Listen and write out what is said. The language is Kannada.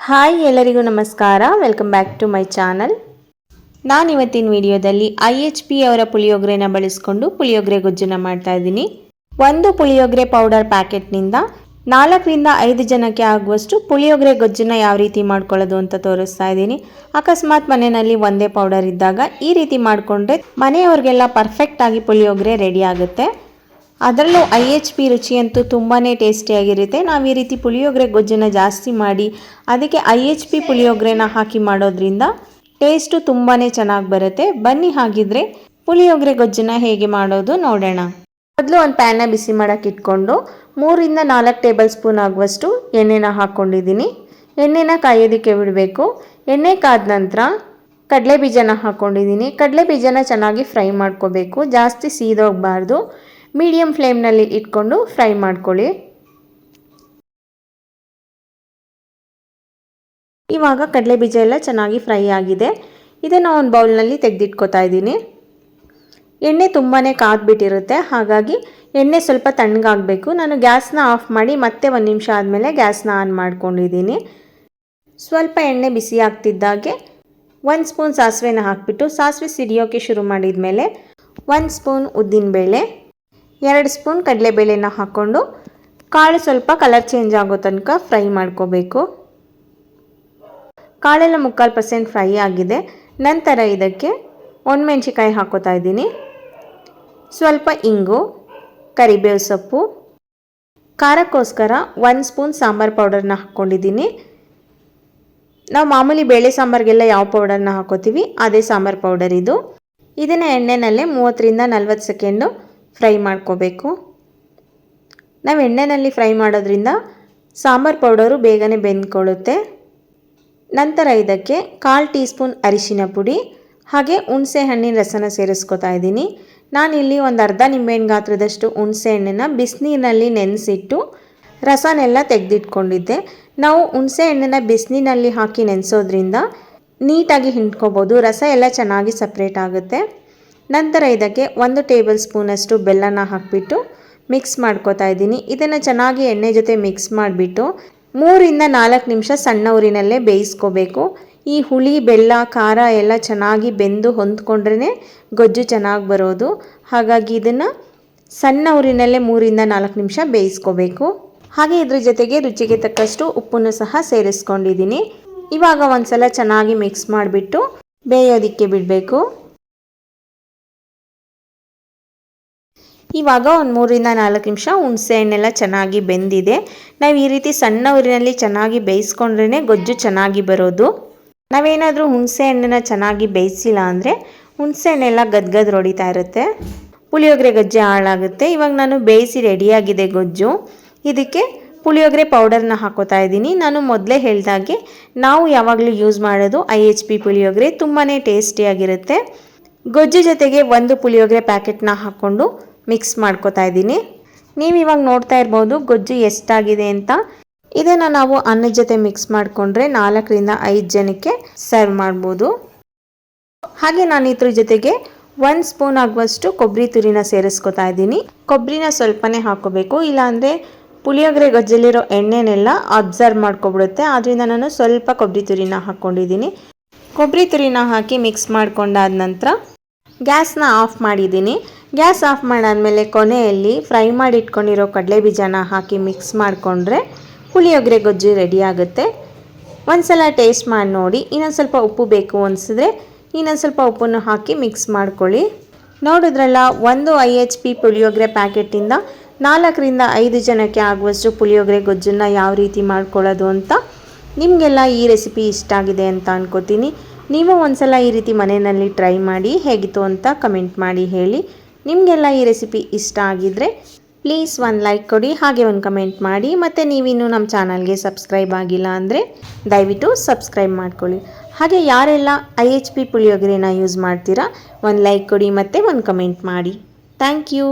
ಹಾಯ್ ಎಲ್ಲರಿಗೂ ನಮಸ್ಕಾರ. Welcome back to my channel. ನಾನು ಇವತ್ತಿನ ವಿಡಿಯೋದಲ್ಲಿ IHP ಅವರ ಪುಳಿಯೋಗರೆನ ಬಳಸಿಕೊಂಡು ಪುಳಿಯೋಗರೆ ಗೊಜ್ಜನ್ನ ಮಾಡ್ತಾ ಇದ್ದೀನಿ. ಒಂದು ಪುಳಿಯೋಗರೆ ಪೌಡರ್ ಪ್ಯಾಕೆಟ್ನಿಂದ 4 ರಿಂದ 5 ಜನಕ್ಕೆ ಆಗುವಷ್ಟು ಪುಳಿಯೋಗರೆ ಗೊಜ್ಜನ್ನ ಯಾವ ರೀತಿ ಮಾಡ್ಕೊಳ್ಳೋದು ಅಂತ ತೋರಿಸ್ತಾ ಇದ್ದೀನಿ. ಅಕಸ್ಮಾತ್ ಮನೆಯಲ್ಲಿ ಒಂದೇ ಪೌಡರ್ ಇದ್ದಾಗ ಈ ರೀತಿ ಮಾಡಿಕೊಂಡ್ರೆ ಮನೆಯವರಿಗೆಲ್ಲ ಪರ್ಫೆಕ್ಟ್ ಆಗಿ ಪುಳಿಯೋಗರೆ ರೆಡಿ ಆಗುತ್ತೆ. ಅದರಲ್ಲೂ IHP ರುಚಿಯಂತೂ ತುಂಬಾ ಟೇಸ್ಟಿಯಾಗಿರುತ್ತೆ. ನಾವು ಈ ರೀತಿ ಪುಳಿಯೋಗರೆ ಗೊಜ್ಜನ್ನು ಜಾಸ್ತಿ ಮಾಡಿ ಅದಕ್ಕೆ IHP ಪುಳಿಯೋಗರೆನ ಹಾಕಿ ಮಾಡೋದ್ರಿಂದ ಟೇಸ್ಟು ತುಂಬಾ ಚೆನ್ನಾಗಿ ಬರುತ್ತೆ. ಬನ್ನಿ ಹಾಗಿದ್ರೆ ಪುಳಿಯೋಗರೆ ಗೊಜ್ಜನ್ನು ಹೇಗೆ ಮಾಡೋದು ನೋಡೋಣ. ಮೊದಲು ಒಂದು ಪ್ಯಾನ್ನ ಬಿಸಿ ಮಾಡೋಕ್ಕೆ ಇಟ್ಕೊಂಡು 3 ರಿಂದ 4 ಟೇಬಲ್ ಸ್ಪೂನ್ ಆಗುವಷ್ಟು ಎಣ್ಣೆನ ಹಾಕ್ಕೊಂಡಿದ್ದೀನಿ. ಎಣ್ಣೆನ ಕಾಯೋದಕ್ಕೆ ಬಿಡಬೇಕು. ಎಣ್ಣೆ ಕಾದ ನಂತರ ಕಡಲೆ ಬೀಜನ ಹಾಕ್ಕೊಂಡಿದ್ದೀನಿ. ಕಡಲೆ ಬೀಜನ ಚೆನ್ನಾಗಿ ಫ್ರೈ ಮಾಡ್ಕೋಬೇಕು. ಜಾಸ್ತಿ ಸೀದೋಗಬಾರ್ದು. ಮೀಡಿಯಂ ಫ್ಲೇಮ್ನಲ್ಲಿ ಇಟ್ಕೊಂಡು ಫ್ರೈ ಮಾಡ್ಕೊಳ್ಳಿ. ಇವಾಗ ಕಡಲೆ ಬೀಜ ಎಲ್ಲ ಚೆನ್ನಾಗಿ ಫ್ರೈ ಆಗಿದೆ. ಇದನ್ನು ಒಂದು ಬೌಲ್ನಲ್ಲಿ ತೆಗೆದಿಟ್ಕೋತಾ ಇದ್ದೀನಿ. ಎಣ್ಣೆ ತುಂಬಾ ಕಾದ್ಬಿಟ್ಟಿರುತ್ತೆ, ಹಾಗಾಗಿ ಎಣ್ಣೆ ಸ್ವಲ್ಪ ತಣ್ಣಗಾಗಬೇಕು. ನಾನು ಗ್ಯಾಸ್ನ ಆಫ್ ಮಾಡಿ ಮತ್ತೆ 1 ನಿಮಿಷ ಆದಮೇಲೆ ಗ್ಯಾಸ್ನ ಆನ್ ಮಾಡ್ಕೊಂಡಿದ್ದೀನಿ. ಸ್ವಲ್ಪ ಎಣ್ಣೆ ಬಿಸಿ ಆಗ್ತಿದ್ದಾಗೆ 1 ಸ್ಪೂನ್ ಸಾಸಿವೆನ ಹಾಕಿಬಿಟ್ಟು ಸಾಸಿವೆ ಸಿಡಿಯೋಕ್ಕೆ ಶುರು ಮಾಡಿದ ಮೇಲೆ 1 ಸ್ಪೂನ್ ಉದ್ದಿನಬೇಳೆ, 2 ಸ್ಪೂನ್ ಕಡಲೆಬೇಳೆನ ಹಾಕ್ಕೊಂಡು ಕಾಳು ಸ್ವಲ್ಪ ಕಲರ್ ಚೇಂಜ್ ಆಗೋ ತನಕ ಫ್ರೈ ಮಾಡ್ಕೋಬೇಕು. ಕಾಳೆಲ್ಲ 3/4% ಫ್ರೈ ಆಗಿದೆ. ನಂತರ ಇದಕ್ಕೆ ಒಣಮೆಣಸಿಕಾಯಿ ಹಾಕೋತಾ ಇದ್ದೀನಿ. ಸ್ವಲ್ಪ ಇಂಗು, ಕರಿಬೇವು ಸೊಪ್ಪು, ಖಾರಕ್ಕೋಸ್ಕರ 1 ಸ್ಪೂನ್ ಸಾಂಬಾರು ಪೌಡರ್ನ ಹಾಕ್ಕೊಂಡಿದ್ದೀನಿ. ನಾವು ಮಾಮೂಲಿ ಬೇಳೆ ಸಾಂಬಾರಿಗೆಲ್ಲ ಯಾವ ಪೌಡರ್ನ ಹಾಕೋತೀವಿ ಅದೇ ಸಾಂಬಾರು ಪೌಡರ್ ಇದು. ಇದನ್ನು ಎಣ್ಣೆನಲ್ಲೇ 30 ರಿಂದ 40 ಸೆಕೆಂಡು ಫ್ರೈ ಮಾಡ್ಕೋಬೇಕು. ನಾವು ಎಣ್ಣೆಯಲ್ಲಿ ಫ್ರೈ ಮಾಡೋದ್ರಿಂದ ಸಾಂಬಾರು ಪೌಡರು ಬೇಗನೆ ಬೆಂದ್ಕೊಳ್ಳುತ್ತೆ. ನಂತರ ಇದಕ್ಕೆ 1/4 ಟೀ ಸ್ಪೂನ್ ಅರಿಶಿನ ಪುಡಿ ಹಾಗೆ ಹುಣಸೆ ಹಣ್ಣಿನ ರಸನ ಸೇರಿಸ್ಕೊತಾ ಇದ್ದೀನಿ. ನಾನಿಲ್ಲಿ ಒಂದು ಅರ್ಧ ನಿಂಬೆಹಣ್ಣು ಗಾತ್ರದಷ್ಟು ಹುಣಸೆ ಹಣ್ಣನ್ನು ಬಿಸಿನೀರಿನಲ್ಲಿ ನೆನೆಸಿಟ್ಟು ರಸನೆಲ್ಲ ತೆಗೆದಿಟ್ಕೊಂಡಿದ್ದೆ. ನಾವು ಹುಣಸೆ ಹಣ್ಣನ್ನು ಬಿಸಿನೀರಿನಲ್ಲಿ ಹಾಕಿ ನೆನೆಸೋದ್ರಿಂದ ನೀಟಾಗಿ ಹಿಂಡ್ಕೋಬೋದು. ರಸ ಎಲ್ಲ ಚೆನ್ನಾಗಿ ಸಪ್ರೇಟ್ ಆಗುತ್ತೆ. ನಂತರ ಇದಕ್ಕೆ 1 ಟೇಬಲ್ ಸ್ಪೂನಷ್ಟು ಬೆಲ್ಲನ ಹಾಕಿಬಿಟ್ಟು ಮಿಕ್ಸ್ ಮಾಡ್ಕೋತಾ ಇದ್ದೀನಿ. ಇದನ್ನು ಚೆನ್ನಾಗಿ ಎಣ್ಣೆ ಜೊತೆ ಮಿಕ್ಸ್ ಮಾಡಿಬಿಟ್ಟು 3 ರಿಂದ 4 ನಿಮಿಷ ಸಣ್ಣ ಉರಿನಲ್ಲೇ ಬೇಯಿಸ್ಕೋಬೇಕು. ಈ ಹುಳಿ, ಬೆಲ್ಲ, ಖಾರ ಎಲ್ಲ ಚೆನ್ನಾಗಿ ಬೆಂದು ಹೊಂದ್ಕೊಂಡ್ರೇ ಗೊಜ್ಜು ಚೆನ್ನಾಗಿ ಬರೋದು. ಹಾಗಾಗಿ ಇದನ್ನು ಸಣ್ಣ ಉರಿನಲ್ಲೇ 3 ರಿಂದ 4 ನಿಮಿಷ ಬೇಯಿಸ್ಕೋಬೇಕು. ಹಾಗೆ ಇದ್ರ ಜೊತೆಗೆ ರುಚಿಗೆ ತಕ್ಕಷ್ಟು ಉಪ್ಪನ್ನು ಸಹ ಸೇರಿಸ್ಕೊಂಡಿದ್ದೀನಿ. ಇವಾಗ ಒಂದ್ಸಲ ಚೆನ್ನಾಗಿ ಮಿಕ್ಸ್ ಮಾಡಿಬಿಟ್ಟು ಬೇಯೋದಕ್ಕೆ ಬಿಡಬೇಕು. ಇವಾಗ ಒಂದು 3 ರಿಂದ 4 ನಿಮಿಷ ಹುಣಸೆ ಹಣ್ಣೆಲ್ಲ ಚೆನ್ನಾಗಿ ಬೆಂದಿದೆ. ನಾವು ಈ ರೀತಿ ಸಣ್ಣ ಊರಿನಲ್ಲಿ ಚೆನ್ನಾಗಿ ಬೇಯಿಸ್ಕೊಂಡ್ರೇ ಗೊಜ್ಜು ಚೆನ್ನಾಗಿ ಬರೋದು. ನಾವೇನಾದರೂ ಹುಣಸೆ ಹಣ್ಣನ್ನು ಚೆನ್ನಾಗಿ ಬೇಯಿಸಿಲ್ಲ ಅಂದರೆ ಹುಣಸೆ ಹಣ್ಣೆಲ್ಲ ಗದ್ಗದ್ ಹೊಡಿತಾ ಇರುತ್ತೆ, ಪುಳಿಯೋಗರೆ ಗೊಜ್ಜು ಹಾಳಾಗುತ್ತೆ. ಇವಾಗ ನಾನು ಬೇಯಿಸಿ ರೆಡಿಯಾಗಿದೆ ಗೊಜ್ಜು. ಇದಕ್ಕೆ ಪುಳಿಯೋಗರೆ ಪೌಡರ್ನ ಹಾಕೋತಾ ಇದ್ದೀನಿ. ನಾನು ಮೊದಲೇ ಹೇಳಿದಾಗೆ ನಾವು ಯಾವಾಗಲೂ ಯೂಸ್ ಮಾಡೋದು IHP ಪುಳಿಯೋಗರೆ. ತುಂಬಾ ಟೇಸ್ಟಿಯಾಗಿರುತ್ತೆ. ಗೊಜ್ಜು ಜೊತೆಗೆ 1 ಪುಳಿಯೋಗರೆ ಪ್ಯಾಕೆಟ್ನ ಹಾಕ್ಕೊಂಡು ಮಿಕ್ಸ್ ಮಾಡ್ಕೋತಾ ಇದ್ದೀನಿ. ನೀವು ಇವಾಗ ನೋಡ್ತಾ ಇರ್ಬೋದು ಗೊಜ್ಜು ಎಷ್ಟಾಗಿದೆ ಅಂತ. ಇದನ್ನು ನಾವು ಅನ್ನದ ಜೊತೆ ಮಿಕ್ಸ್ ಮಾಡಿಕೊಂಡ್ರೆ 4 ರಿಂದ 5 ಜನಕ್ಕೆ ಸರ್ವ್ ಮಾಡ್ಬೋದು. ಹಾಗೆ ನಾನು ಇದ್ರ ಜೊತೆಗೆ 1 ಸ್ಪೂನ್ ಆಗುವಷ್ಟು ಕೊಬ್ಬರಿ ತುರಿನ ಸೇರಿಸ್ಕೊತಾ ಇದ್ದೀನಿ. ಕೊಬ್ಬರಿನ ಸ್ವಲ್ಪನೇ ಹಾಕೋಬೇಕು, ಇಲ್ಲಾಂದರೆ ಪುಳಿಯೋಗರೆ ಗೊಜ್ಜಲ್ಲಿರೋ ಎಣ್ಣೆನೆಲ್ಲ ಅಬ್ಸರ್ವ್ ಮಾಡ್ಕೊಬಿಡುತ್ತೆ. ಆದ್ದರಿಂದ ನಾನು ಸ್ವಲ್ಪ ಕೊಬ್ಬರಿ ತುರಿನ ಹಾಕ್ಕೊಂಡಿದ್ದೀನಿ. ಕೊಬ್ಬರಿ ತುರಿನ ಹಾಕಿ ಮಿಕ್ಸ್ ಮಾಡ್ಕೊಂಡಾದ ನಂತರ ಗ್ಯಾಸ್ನ ಆಫ್ ಮಾಡಿದ್ದೀನಿ. ಗ್ಯಾಸ್ ಆಫ್ ಮಾಡಾದಮೇಲೆ ಕೊನೆಯಲ್ಲಿ ಫ್ರೈ ಮಾಡಿ ಇಟ್ಕೊಂಡಿರೋ ಕಡಲೆ ಬೀಜನ ಹಾಕಿ ಮಿಕ್ಸ್ ಮಾಡಿಕೊಂಡ್ರೆ ಪುಳಿಯೋಗರೆ ಗೊಜ್ಜು ರೆಡಿ ಆಗುತ್ತೆ. ಒಂದ್ಸಲ ಟೇಸ್ಟ್ ಮಾಡಿ ನೋಡಿ. ಇನ್ನೊಂದು ಸ್ವಲ್ಪ ಉಪ್ಪು ಬೇಕು ಅನಿಸಿದ್ರೆ ಇನ್ನೊಂದು ಸ್ವಲ್ಪ ಉಪ್ಪನ್ನು ಹಾಕಿ ಮಿಕ್ಸ್ ಮಾಡ್ಕೊಳ್ಳಿ. ನೋಡಿದ್ರಲ್ಲ, ಒಂದು IHP ಪುಳಿಯೋಗರೆ ಪ್ಯಾಕೆಟಿಂದ 4 ರಿಂದ 5 ಜನಕ್ಕೆ ಆಗುವಷ್ಟು ಪುಳಿಯೋಗರೆ ಗೊಜ್ಜನ್ನು ಯಾವ ರೀತಿ ಮಾಡ್ಕೊಳ್ಳೋದು ಅಂತ. ನಿಮಗೆಲ್ಲ ಈ ರೆಸಿಪಿ ಇಷ್ಟ ಆಗಿದೆ ಅಂತ ಅನ್ಕೋತೀನಿ. ನೀವು ಒಂದ್ಸಲ ಈ ರೀತಿ ಮನೆಯಲ್ಲಿ ಟ್ರೈ ಮಾಡಿ ಹೇಗಿತ್ತು ಅಂತ ಕಮೆಂಟ್ ಮಾಡಿ ಹೇಳಿ. ನಿಮಗೆಲ್ಲ ಈ ರೆಸಿಪಿ ಇಷ್ಟ ಆಗಿದ್ದರೆ ಪ್ಲೀಸ್ ಒಂದು ಲೈಕ್ ಕೊಡಿ, ಹಾಗೆ ಒಂದು ಕಮೆಂಟ್ ಮಾಡಿ. ಮತ್ತು ನೀವಿನ್ನೂ ನಮ್ಮ ಚಾನಲ್ಗೆ ಸಬ್ಸ್ಕ್ರೈಬ್ ಆಗಿಲ್ಲ ಅಂದರೆ ದಯವಿಟ್ಟು ಸಬ್ಸ್ಕ್ರೈಬ್ ಮಾಡ್ಕೊಳ್ಳಿ. ಹಾಗೆ ಯಾರೆಲ್ಲ IHP ಪುಳಿಯೋಗರೆನ ಯೂಸ್ ಮಾಡ್ತೀರಾ ಒಂದು ಲೈಕ್ ಕೊಡಿ ಮತ್ತು ಒಂದು ಕಮೆಂಟ್ ಮಾಡಿ. Thank you.